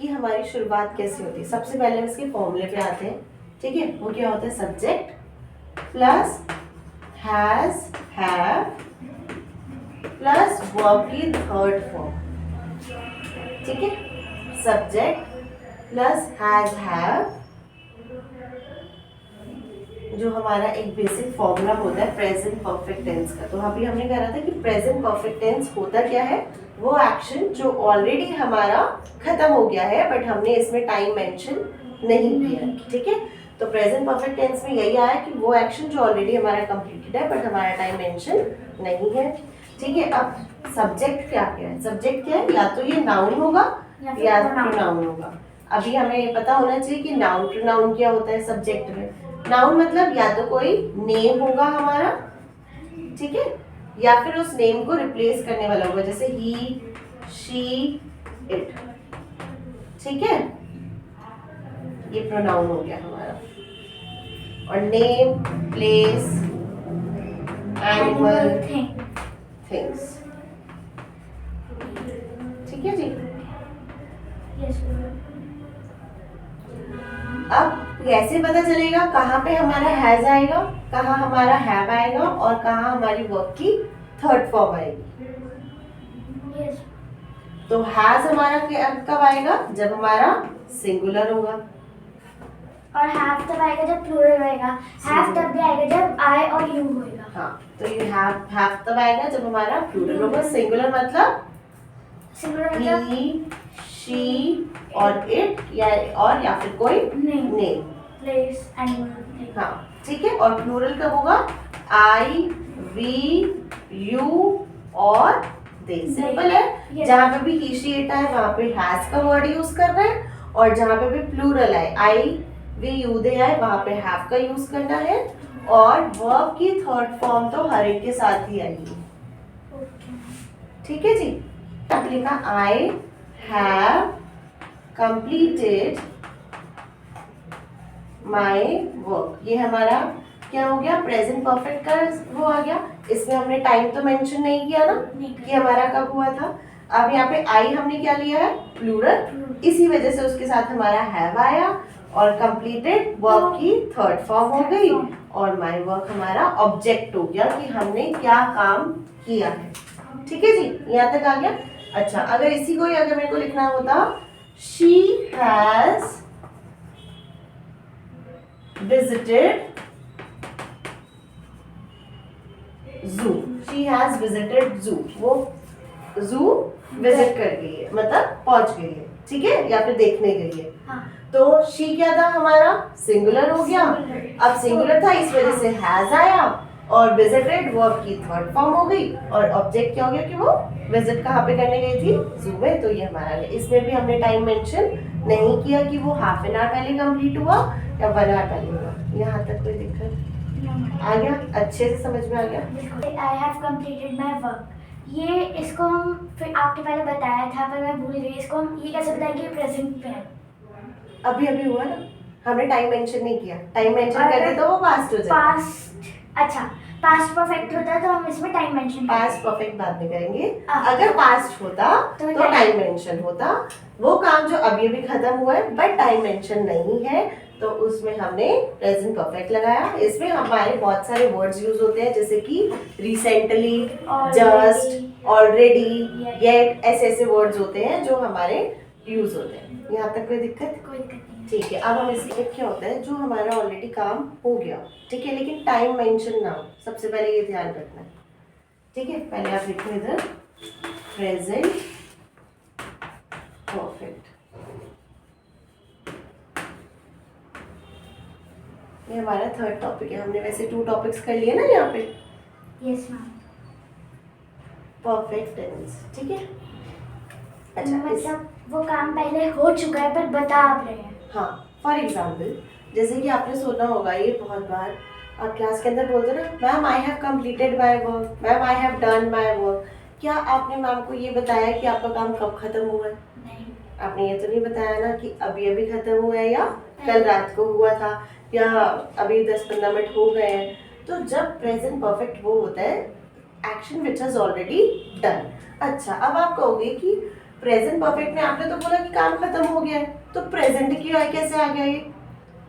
की हमारी शुरुआत कैसे होती है। सबसे पहले हम इसके फॉर्मूले पे आते हैं, ठीक है। वो क्या होता है, subject plus has have plus verb की थर्ड फॉर्म, ठीक है। सब्जेक्ट प्लस हैज हैव, जो हमारा एक बेसिक फॉर्मूला होता है प्रेजेंट परफेक्ट टेंस का। तो अभी हमने कहा था कि प्रेजेंट परफेक्ट टेंस होता क्या है, वो एक्शन जो ऑलरेडी हमारा खत्म हो गया है बट हमने इसमें टाइम मेंशन नहीं किया, ठीक है। तो प्रेजेंट परफेक्ट टेंस में यही आया कि वो एक्शन जो ऑलरेडी हमारा कंप्लीटेड है बट हमारा टाइम मेंशन नहीं है, ठीक है। अब सब्जेक्ट क्या है, सब्जेक्ट क्या है, या तो ये नाउन होगा या प्रोनाउन होगा। अभी हमें पता होना चाहिए कि नाउन प्रोनाउन क्या होता है सब्जेक्ट में। नाउन मतलब या तो कोई नेम होगा हमारा, ठीक है, या फिर उस नेम को रिप्लेस करने वाला होगा, जैसे ही, शी, इट, ठीक है। ये प्रोनाउन हो गया हमारा। और नेम, प्लेस, एनिमल, थिंग्स, ठीक है जी। अब कैसे पता चलेगा कहाँ पे हमारा हैज आएगा, कहाँ हमारा हैव आएगा और कहाँ हमारी वर्ब की थर्ड फॉर्म आएगी। तो हैज हमारा कब आएगा, जब हमारा सिंगुलर होगा, और हैव तब आएगा जब प्लूरल होएगा। हैव तब भी आएगा जब आई और यू होएगा। हाँ, तो ये हैव तब आएगा जब हमारा प्लूरल होगा। सिंगुलर मतलब ही, शी और इट, या फिर कोई नेम, प्लेस, एनिमल। हाँ, ठीक है। और प्लूरल कब होगा, आई, वी, यू और दे। सिंपल है। जहाँ पे भी ही, शी, इट है वहाँ पे हैज का वर्ड यूज कर रहे हैं, और जहाँ पे भी प्लूरल है, आई, वी, यू, दे है, वहाँ पे हैव का यूज करना है। और वर्ब की थर्ड फॉर्म तो हर एक के साथ ही आएगी, ठीक है जी। अब लिखा I have completed my work, ये हमारा क्या हो गया, प्रेजेंट परफेक्ट का वो आ गया। इसमें हमने टाइम तो मेंशन नहीं किया ना कि हमारा कब हुआ था। अब यहाँ पे आई हमने क्या लिया है, प्लूरल, इसी वजह से उसके साथ हमारा हैव आया और कंप्लीटेड वर्ब की थर्ड फॉर्म हो गई, और माई वर्क हमारा ऑब्जेक्ट हो गया कि हमने क्या काम किया है, ठीक है जी। यहाँ तक आ गया। अच्छा, अगर इसी को ही अगर मेरे को लिखना होता, she has visited zoo, she has visited zoo, वो zoo विजिट कर गई है, मतलब पहुंच गई है, ठीक है, या फिर देखने गई है। हाँ। तो शी क्या था हमारा, सिंगुलर हो गया। अब सिंगुलर था इस वजह से हैज आया, और विजिटेड वर्ब की थर्ड फॉर्म हो गई, और ऑब्जेक्ट क्या हो गया कि वो विजिट कहाँ पे करने गई थी, जू में। तो ये हमारा है। इसमें भी हमने टाइम मेंशन नहीं किया कि वो हाफ एन आवर पहले कंप्लीट हुआ या 1 आवर पहले हुआ। यहाँ तक कोई दिक्कत आ गया, अच्छे से समझ में आ गया। I have completed my work, ये इसको हम फिर आपने पहले बताया था पर मैं भूल गई। इसको हम ये कैसे बताएंगे प्रेजेंट में है? अभी अभी हुआ ना, हमने टाइम मेंशन नहीं किया। टाइम मेंशन कर दे तो वो पास्ट हो जाएगा। पास्ट, अच्छा पास्ट परफेक्ट होता है तो हम इसमें टाइम मेंशन, पास्ट परफेक्ट बाद में करेंगे। अगर पास्ट होता तो टाइम मेंशन होता। वो काम जो अभी अभी खत्म हुआ है बट टाइम मेंशन नहीं है, तो उसमें हमने प्रेजेंट परफेक्ट लगाया। इसमें हमारे बहुत सारे वर्ड्स यूज होते हैं, जैसे कि रिसेंटली, जस्ट, ऑलरेडी, येट, ऐसे ऐसे वर्ड्स होते हैं जो हमारे यूज होते हैं। यहाँ तक कोई दिक्कत? कोई दिक्कत नहीं। ठीक है। अब हम इसमें क्या होता है, जो हमारा ऑलरेडी काम हो गया, ठीक है, लेकिन टाइम मेंशन ना हो, सबसे पहले ये ध्यान रखना है, ठीक है। पहले आप लिखो इधर प्रेजेंट परफेक्ट। ये हमारा थर्ड टॉपिक है। हमने वैसे 2 टॉपिक्स कर लिए ना यहाँ पे। Yes ma'am. परफेक्ट टेंस, ठीक है। अच्छा, मतलब वो काम पहले हो चुका है पर बता आप रहे हैं। हाँ, फॉर एग्जाम्पल जैसे कि आपने सुना होगा ये बहुत बार, आप क्लास के अंदर बोलते ना, ma'am I have completed my work, ma'am I have done my work. क्या आपने मैम को ये बताया कि आपका काम कब खत्म हुआ है? नहीं। आपने ये तो नहीं बताया ना कि अभी अभी खत्म हुआ है या कल रात को हुआ था या अभी 10-15 मिनट हो गए हैं। तो जब प्रेजेंट परफेक्ट वो होता है action which has already done. अच्छा, अब आप कहोगे कि प्रेजेंट परफेक्ट में आपने तो बोला कि काम खत्म हो गया है, तो प्रेजेंट की वाई कैसे आ गया ये?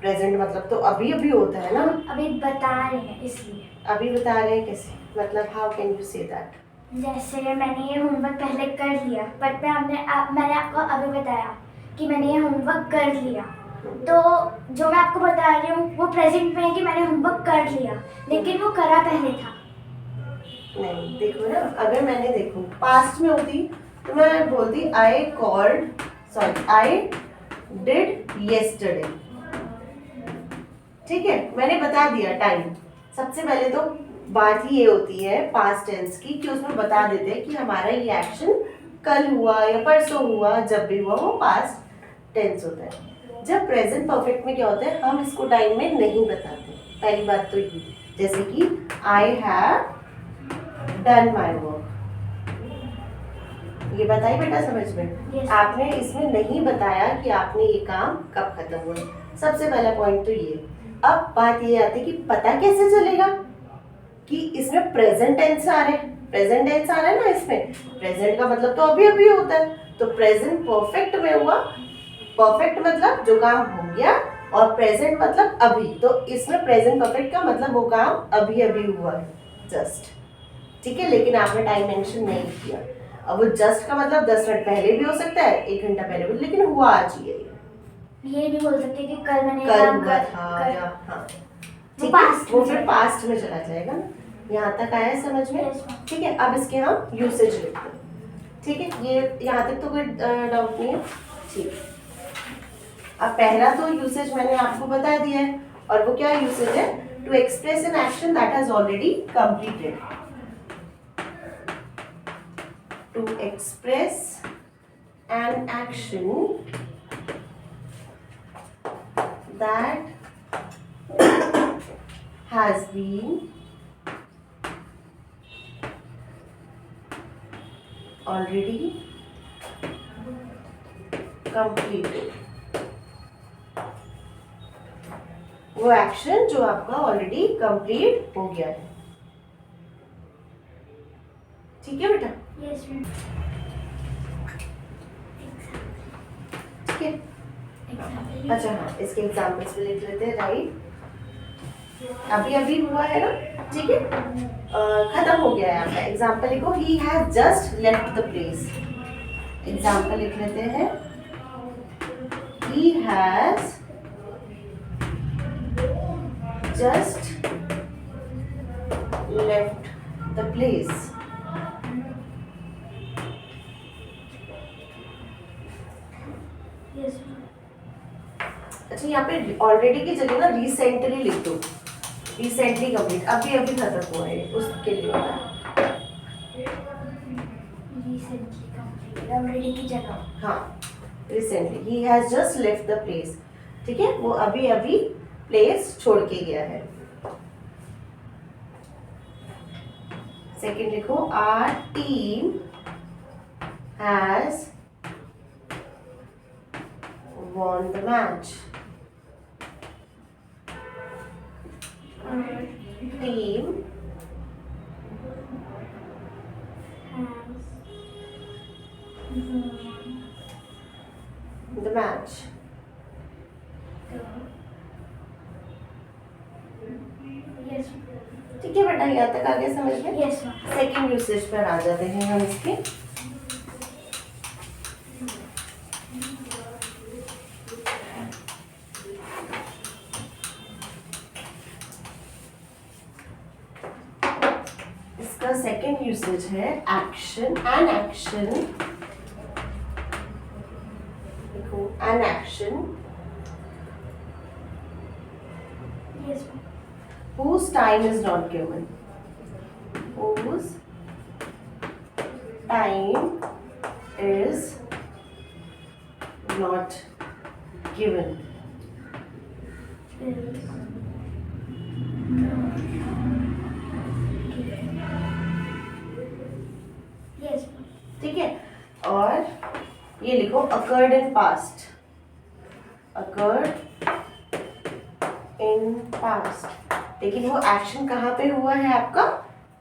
प्रेजेंट मतलब तो अभी अभी होता है ना, अभी बता रहे हैं इसलिए। अभी बता रहे हैं कैसे, मतलब how can you say that? जैसे मैंने ये होमवर्क पहले कर लिया, बट मैंने आपको अभी बताया कि मैंने ये होमवर्क कर लिया, तो जो मैं आपको बता रही हूँ वो प्रेजेंट में है कि मैंने होमवर्क कर लिया, लेकिन वो करा पहले था। नहीं देखो ना, अगर मैंने देखो पास्ट में होती तो मैं बोलती आई डिड येस्टरडे, ठीक है, मैंने बता दिया टाइम। सबसे पहले तो बात ही ये होती है पास्ट टेंस की कि उसमें बता देते हैं कि हमारा ये एक्शन कल हुआ या परसों हुआ, जब भी हुआ वो पास्ट टेंस होता है। जब प्रेजेंट परफेक्ट में क्या होता है, हम इसको टाइम में नहीं बताते। पहली बात तो ये, जैसे कि I have done my work, ये बताइए बेटा समझ में। Yes. आपने इसमें नहीं बताया कि आपने ये काम कब खत्म हुआ। सबसे पहला पॉइंट तो ये। अब बात ये आती है कि पता कैसे चलेगा कि इसमें प्रेजेंट टेंस आ रहे हैं, प्रेजेंट टेंस आ रहा है ना इसमें, प्रेजेंट का मतलब तो अभी अभी होता है, तो प्रेजेंट परफेक्ट में हुआ, परफेक्ट मतलब जो काम हो गया, और प्रेजेंट मतलब अभी, तो इसमें प्रेजेंट परफेक्ट का मतलब वो काम अभी अभी हुआ है, जस्ट, ठीक है। लेकिन आपने टाइम मेंशन नहीं किया। अब वो जस्ट का मतलब 10 मिनट पहले भी हो सकता है, 1 घंटा पहले भी, लेकिन हुआ आज ही है ये नहीं बोल सकते कि कल मैंने कल काम हुआ कर था या हाँ, वो ठीक है, past वो में फिर चला पास्ट में चला जाएगा ना। यहाँ तक आया है समझ में? Yes, ma'am. ठीक है, अब इसके हम यूसेज लिखते हैं, ठीक है, ये यहाँ तक तो कोई डाउट नहीं है, ठीक है। अब पहला तो यूसेज मैंने आपको बता दिया है, और वो क्या यूसेज है? To express an action that has already completed, टू एक्सप्रेस an action that has been already completed, वो एक्शन जो आपका ऑलरेडी कंप्लीट हो गया है, ठीक है बेटा? Yes, ma'am. ठीक है, अच्छा हाँ, इसके एग्जाम्पल्स भी लिख लेते हैं, राइट। अभी अभी हुआ है ना, ठीक है, खत्म हो गया है आपका। एग्जाम्पल लिखो, he has just left the place. Example लिख लेते हैं, he has just left the place. Yes, ma'am. अच्छा, यहाँ पे ऑलरेडी की जगह ना रिसेंटली लिख दो, रिसेंटली कंप्लीट, अभी अभी खत्म हुआ है, उसके लिए होता है। Recently completed, already की जगह। हाँ, recently, he has just left the place, ठीक है, वो अभी अभी प्लेस छोड़ के गया है। सेकंड लिखो, our team has won the match. Team the match. Yes, ठीक है बेटा, यहाँ तक आगे समझ में? yes, ma'am. सेकेंड यूसेज पर आ जाते हैं हम इसके। इसका सेकेंड यूसेज है एक्शन, एन एक्शन, देखो an action Yes, ma'am. whose time is not given, whose time is not given, Yes, ma'am. ठीक है। और ये लिखो occurred in past, occurred in past, लेकिन वो एक्शन कहाँ पे हुआ है आपका?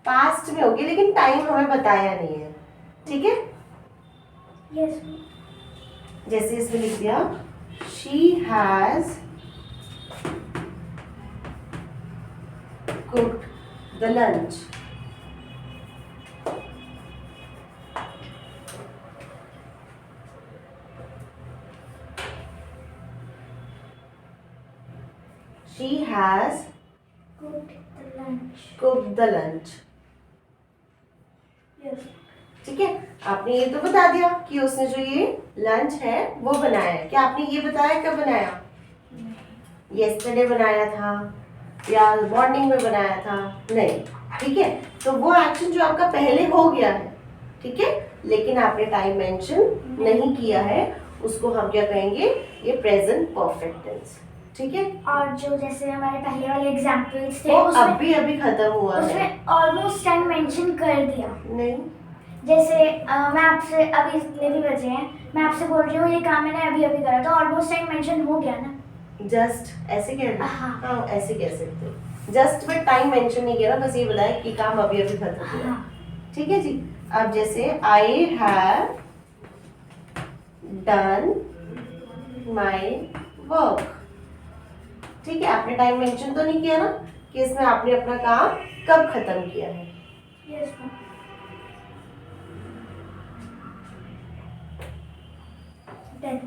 पास्ट में हो गया, लेकिन टाइम हमें बताया नहीं है, ठीक है। यस जैसे इसमें लिख दिया she has cooked the lunch. She has cooked the lunch। Yes ठीक है, आपने ये तो बता दिया कि उसने जो ये लंच है वो बनाया है। क्या आपने ये बताया कब बनाया? येस्टरडे बनाया था या मॉर्निंग में बनाया था? नहीं। ठीक है, तो वो एक्शन जो आपका पहले हो गया है, ठीक है, लेकिन आपने टाइम मेंशन नहीं किया है, उसको हम क्या कहेंगे? ये प्रेजेंट परफेक्ट टेंस। ठीक है, और जो जैसे हमारे पहले वाले एग्जांपल्स थे वो उसमें अभी अभी खत्म हुआ है। उसमें ऑलमोस्ट टाइम मेंशन कर दिया। नहीं, जैसे मैं आपसे अभी इतने भी बचे हैं, मैं आपसे बोल रही हूँ ये काम मैंने अभी अभी करा, तो ऑलमोस्ट टाइम मेंशन हो गया ना। जस्ट ऐसे कह रहे? हाँ। हाँ, ऐसे कह सकते हो। जस्ट में टाइम मेंशन नहीं किया ना, बस ये बताया कि काम अभी अभी खत्म हुआ। हाँ ठीक है जी। अब जैसे I have done my work. ठीक है, आपने टाइम मेंशन तो नहीं किया ना कि इसमें आपने अपना काम कब खत्म किया है। Yes done.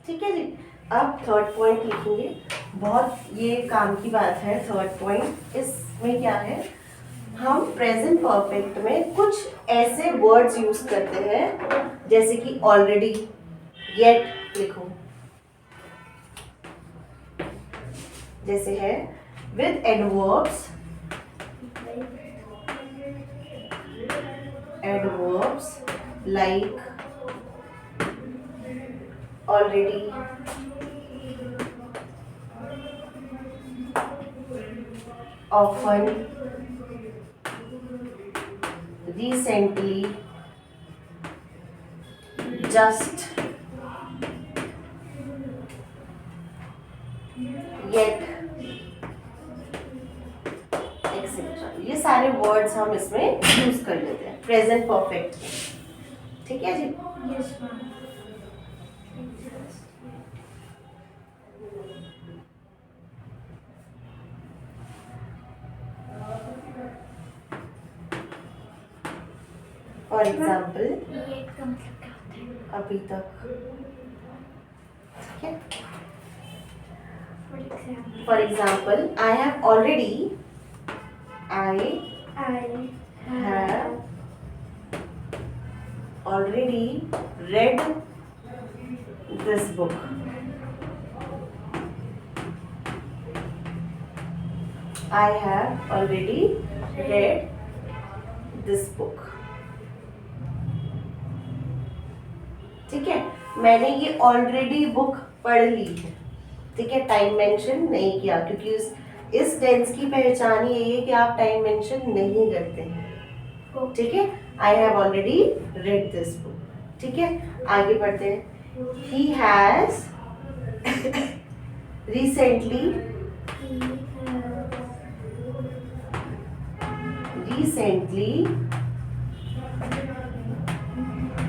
ठीक है जी। अब थर्ड पॉइंट लिखेंगे, बहुत ये काम की बात है। थर्ड पॉइंट इसमें क्या है, हम प्रेजेंट परफेक्ट में कुछ ऐसे वर्ड्स यूज करते हैं जैसे कि ऑलरेडी, येट लिखो, जैसे है with adverbs, adverbs like already, often, recently, just, yet, etc. ये सारे वर्ड्स हम इसमें यूज कर लेते हैं प्रेजेंट परफेक्ट में। ठीक है जी। Yes ma'am. फॉर एग्जाम्पल, ये का मतलब क्या होता है? अभी तक। ठीक है, for for example example, I have already, I I have already read this book। I have already read this book। ठीक है, मैंने ये ऑलरेडी बुक पढ़ ली है। ठीक है, टाइम मेंशन नहीं किया क्योंकि इस टेंस की पहचान यही है कि आप टाइम मेंशन नहीं करते हैं। ठीक है, I have already read this book. ठीक है, आगे बढ़ते हैं। He has recently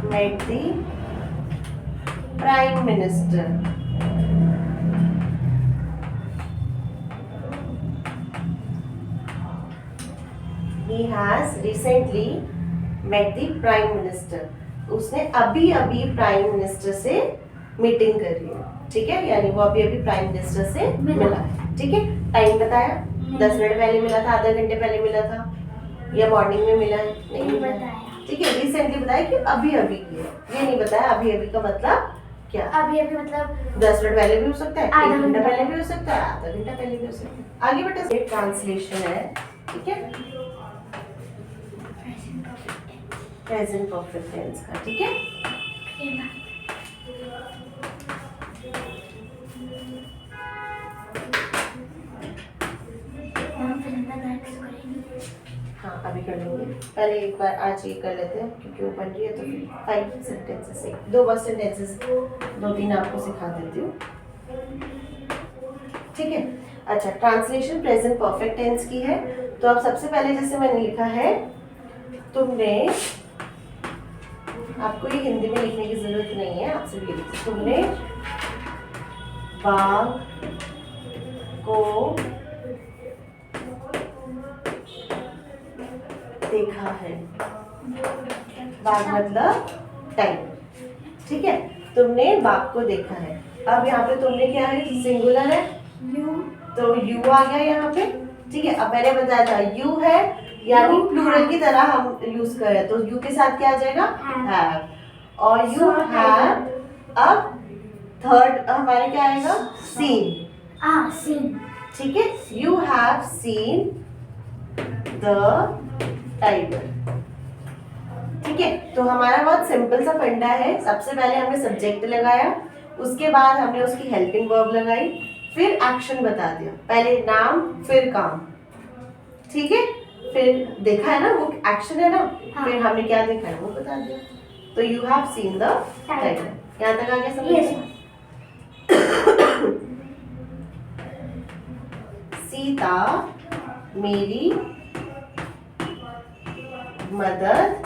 met the prime minister। He has recently met the prime minister। उसने अभी अभी प्राइम मिनिस्टर से मीटिंग कर रही है। ठीक है, यानी वो अभी अभी प्राइम मिनिस्टर से मिला। ठीक है, टाइम बताया, 10 मिनट पहले मिला था, आधा घंटे पहले मिला था, या मॉर्निंग में मिला है? नहीं बताया। ठीक है, रिसेंटली बताया कि अभी अभी किया, ये नहीं बताया अभी अभी का मतलब क्या। अभी अभी मतलब 10 मिनट पहले भी हो सकता है, आधा 1 घंटा घंटा पहले भी हो सकता है, आधा घंटा पहले भी हो सकता है। आगे बेटा ट्रांसलेशन है। ठीक है, प्रेजेंट परफेक्ट टेंस का। ठीक है, हाँ अभी कर लेंगे। पहले एक बार आज ये कर लेते हैं क्योंकि वो बन रही है, तो फिर 5 सेंटेंसेस से 2 बस सेंटेंसेस 2-3 आपको सिखा देती हूँ। ठीक है, अच्छा, ट्रांसलेशन प्रेजेंट परफेक्ट टेंस की है। तो अब सबसे पहले जैसे मैंने लिखा है, तुमने आपको ये हिंदी में लिखने की जरूरत नहीं है, आपसे भी लिख, तुमने बाघ को देखा है। बाघ मतलब टाइगर, ठीक है। तुमने बाघ को देखा है। अब यहाँ पे तुमने क्या है, सिंगुलर है, यू, तो यू आ गया यहाँ पे, ठीक है। अब मैंने बताया था यू है, यानी प्लूरल की तरह हम यूज करें तो यू के साथ क्या आ जाएगा, हैव, और यू हैव। अब थर्ड हमारे क्या आएगा, सीन, सीन, ठीक है। You have seen the tiger, ठीक है। तो हमारा बहुत सिंपल सा फंडा है। सबसे पहले हमने सब्जेक्ट लगाया, उसके बाद हमने उसकी हेल्पिंग वर्ब लगाई, फिर एक्शन बता दिया, पहले नाम फिर काम, ठीक है। फिर देखा है ना, वो एक्शन है ना, फिर हमने क्या देखा है वो बता दिया। तो you have seen the tiger, यहाँ तक आ गया समझ में? सीता मेरी मदद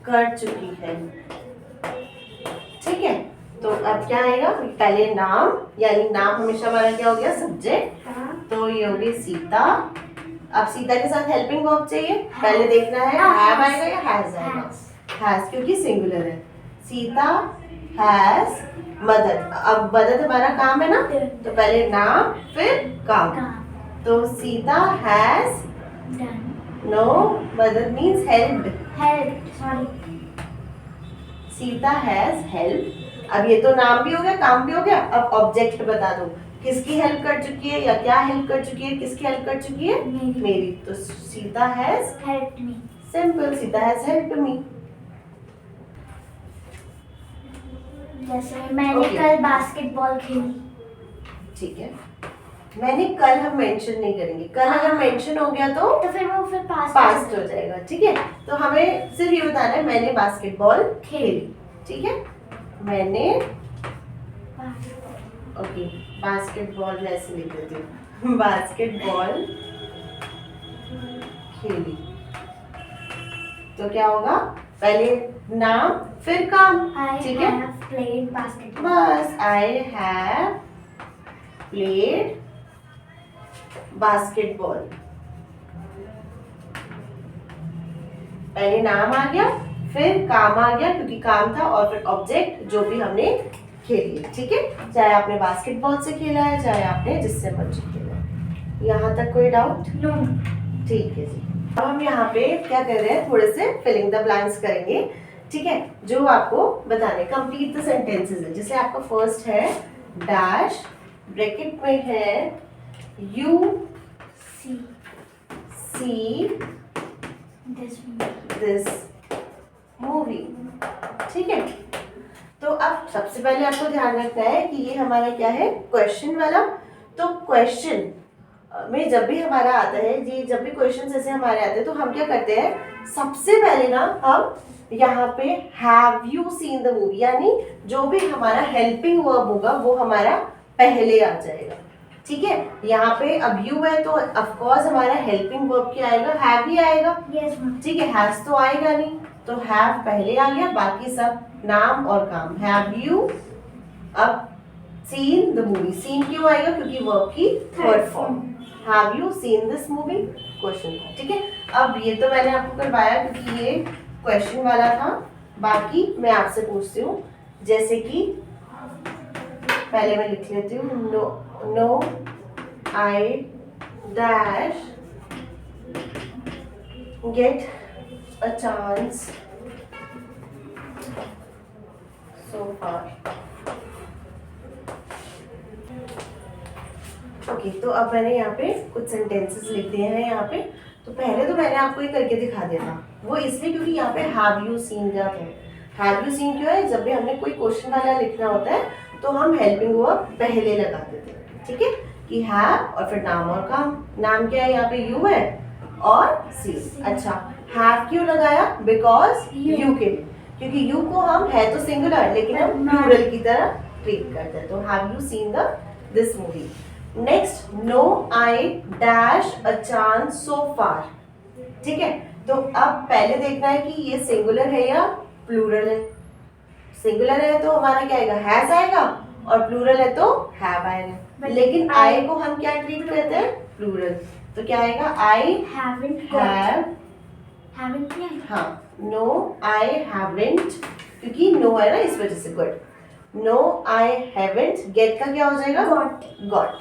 कर चुकी है, ठीक है। तो अब क्या आएगा, पहले नाम, यानी नाम हमेशा हमारा क्या हो गया, सब्जेक्ट, तो ये हो गई सीता। अब सीता के साथ हेल्पिंग वर्ब चाहिए, पहले देखना है हैव आएगा या हैज आएगा, हैज क्योंकि सिंगुलर है। सीता हैज मदद, अब मदद हमारा काम है ना, तो पहले नाम फिर काम, तो सीता हैज नो, मदद means helped, Sita has help. अब ये तो नाम भी हो गया, काम भी हो गया। अब ऑब्जेक्ट बता दो, किसकी हेल्प कर चुकी है या क्या हेल्प कर चुकी है, किसकी हेल्प कर चुकी है, मेरी। तो Sita has helped me, simple, Sita has helped me. जैसे मैंने Okay. कल बास्केटबॉल खेली, ठीक है। मैंने कल हम मेंशन नहीं करेंगे, कल अगर मेंशन हो गया तो फिर वो फिर पास्ट हो जाएगा, ठीक है। तो हमें सिर्फ ये बताना है मैंने बास्केटबॉल खेली, ठीक है। मैंने, ओके, बास्केटबॉल मैं ऐसे लिख देती हूँ, बास्केटबॉल खेली। तो क्या होगा, पहले नाम फिर काम, ठीक है। प्लेड बास्केटबॉल, बस, आई हैव प्लेड बास्केटबॉल, पहले नाम आ गया फिर काम आ गया, क्योंकि काम था, और फिर ऑब्जेक्ट जो भी हमने खेली, ठीक है। चाहे आपने बास्केटबॉल से खेला है, चाहे आपने जिससे मर्जी खेला है। यहाँ तक कोई डाउट? नो, ठीक है जी। अब हम यहाँ पे क्या कर रहे हैं, थोड़े से फिलिंग द ब्लैंक्स करेंगे, ठीक है। जो आपको बताने, कंप्लीट द सेंटेंसेस है। जैसे आपका फर्स्ट है डैश, ब्रैकेट में है यू सी दिस मूवी, ठीक है। तो अब सबसे पहले आपको ध्यान रखना है कि ये हमारा क्या है, क्वेश्चन वाला। तो क्वेश्चन में जब भी हमारा आता है जी, जब भी क्वेश्चन ऐसे हमारे आते हैं तो हम क्या करते हैं, सबसे पहले ना हम यहाँ पे have you seen the movie, यानी जो भी हमारा हेल्पिंग वर्ब होगा वो हमारा पहले आ जाएगा, ठीक है। यहाँ पे अब यू है तो ऑफ कोर्स हमारा हेल्पिंग वर्ब क्या आएगा, हैव ही आएगा, ठीक है। हैज तो आएगा नहीं, तो हैव पहले आ गया, बाकी सब नाम और काम। हैव यू, अब सीन द मूवी, सीन क्यों आएगा, क्योंकि वर्ब की third form. Have you seen this movie, question, ठीक है। अब ये तो मैंने आपको करवाया क्योंकि ये क्वेश्चन वाला था। बाकी मैं आपसे पूछती हूँ, जैसे कि पहले मैं लिख लेती हूँ, no I dash get a chance so far. Okay, तो अब मैंने यहाँ पे कुछ सेंटेंसेस लिख दिए हैं यहाँ पे। तो पहले तो मैंने आपको ये करके दिखा दिया था, वो इसलिए क्योंकि यहाँ पे हैव यू सीन का है। हैव यू सीन क्यों है, जब भी हमने कोई क्वेश्चन वाला लिखना होता है तो हम हेल्पिंग वर्ब पहले लगा देते हैं, ठीक है, कि हैव और फिर नाम और काम। नाम क्या है, यहाँ पे यू है और सीन। अच्छा, हैव क्यों लगाया, बिकॉज यू के, क्योंकि यू को हम है तो सिंगुलर लेकिन हम प्लूरल की तरह ट्रीट करते हैं। तो have you seen this movie. Next, no I dash a chance so far, ठीक है। तो अब पहले देखना है कि ये सिंगुलर है या प्लूरल है। सिंगुलर है तो हमारा क्या आएगा, हैज आएगा, और प्लूरल है तो हैव आएगा। लेकिन आई को हम क्या ट्रीट करते हैं, प्लूरल। तो क्या आएगा, आई haven't हैव, haven't नहीं आया। हाँ, नो आई हैवंट, क्योंकि नो है ना इस वजह से, good. No I haven't, get का क्या हो जाएगा, Got. Got.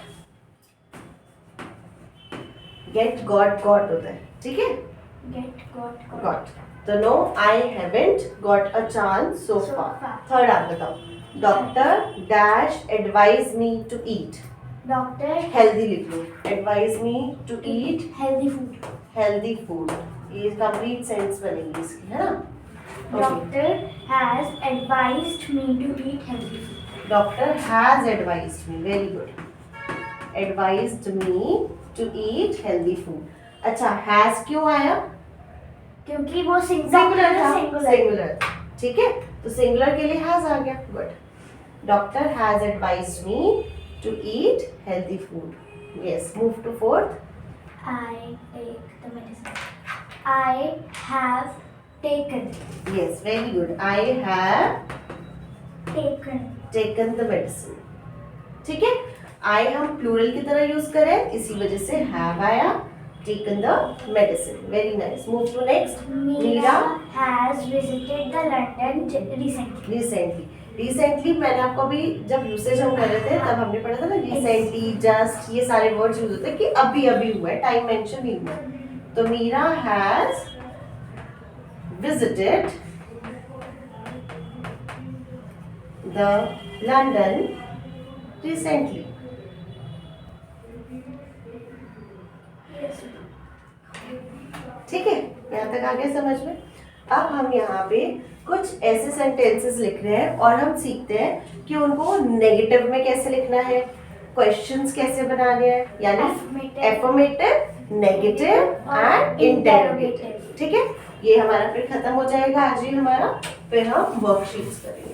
Get got got होता है, ठीक है, Get, got. गॉट। तो no I haven't got a chance so So far. far. Third आप बताओ, doctor dash advise me to eat, Doctor healthy लिख लो, advise me to eat healthy food. Healthy food, ये कंप्लीट सेंस बनेगी इसकी, है ना। Doctor has advised me to eat healthy food. Doctor has advised me, very good, advised me to eat healthy food. अच्छा, has क्यों आया, क्योंकि वो सिंगुलर था, सिंगुलर। सिंगुलर, ठीक है, तो सिंगुलर के लिए हैज आ गया, good. Doctor has advised me to eat healthy food. Yes, move to fourth. I take the medicine. I have taken. Yes, very good, I have Taken. Taken the medicine, ठीक है। आई हम plural की तरह use करें, इसी वजह से have आया, taken the medicine, very nice. Move to next. Meera has visited the London recently. Recently मैंने आपको अभी जब यूसेज हम कर रहे थे तब हमने पढ़ा था ना, रिसेंटली, जस्ट, ये सारे वर्ड्स यूज होते हैं कि अभी अभी हुआ है, टाइम मेंशन नहीं हुआ है। तो Meera has visited the London recently. ठीक है, यहाँ तक आ गया समझ में। अब हम यहाँ पे कुछ ऐसे सेंटेंसेस लिख रहे हैं और हम सीखते हैं कि उनको नेगेटिव में कैसे लिखना है, क्वेश्चंस कैसे बनाने हैं, यानी Affirmative. Affirmative, negative and interrogative, ठीक है। ये हमारा फिर खत्म हो जाएगा आज ही हमारा, फिर हम वर्कशीट्स करेंगे।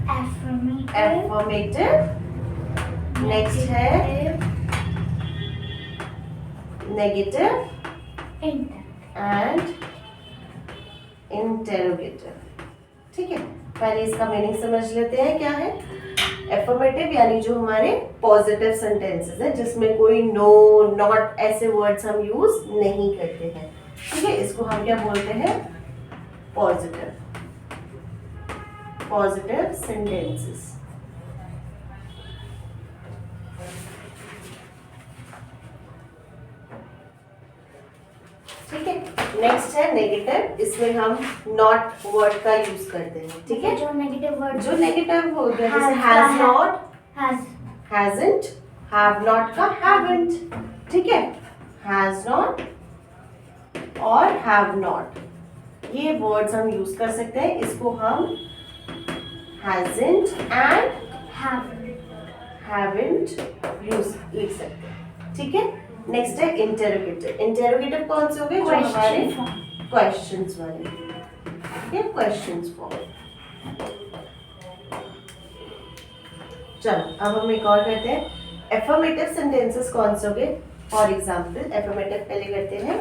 Affirmative. एफर्मेटिव, नेक्स्ट है नेगेटिव Inter. एंड इंटेरोगेटिव, ठीक है। पहले इसका मीनिंग समझ लेते हैं क्या है। एफर्मेटिव यानी जो हमारे पॉजिटिव सेंटेंसेस है, जिसमें कोई नो, नॉट ऐसे वर्ड्स हम यूज नहीं करते हैं, ठीक है। इसको हम क्या बोलते हैं, पॉजिटिव, पॉजिटिव सेंटेंसेस। ठीक है। नेक्स्ट है नेगेटिव, इसमें हम नॉट वर्ड का यूज करते हैं, ठीक है। जो नेगेटिव वर्ड जो नेगेटिव हो गया, जैसे Has हैज का not, has. Hasn't, have not का हैवंट, ठीक है। हैज नॉट और हैव नॉट, ये वर्ड्स हम यूज कर सकते हैं। इसको हम hasn't and Have. Haven't use लिख सकते हैं, ठीक है। नेक्स्ट है इंटेरोगेटिव। इंटेरोगेटिव कौन से हो गए, जो हमारे Question form. क्वेश्चंस वाले, ठीक है, क्वेश्चंस फॉर्म। चलो अब हम एक और करते हैं। एफर्मेटिव सेंटेंसेस कौन से हो गए, फॉर एग्जाम्पल एफर्मेटिव पहले करते हैं।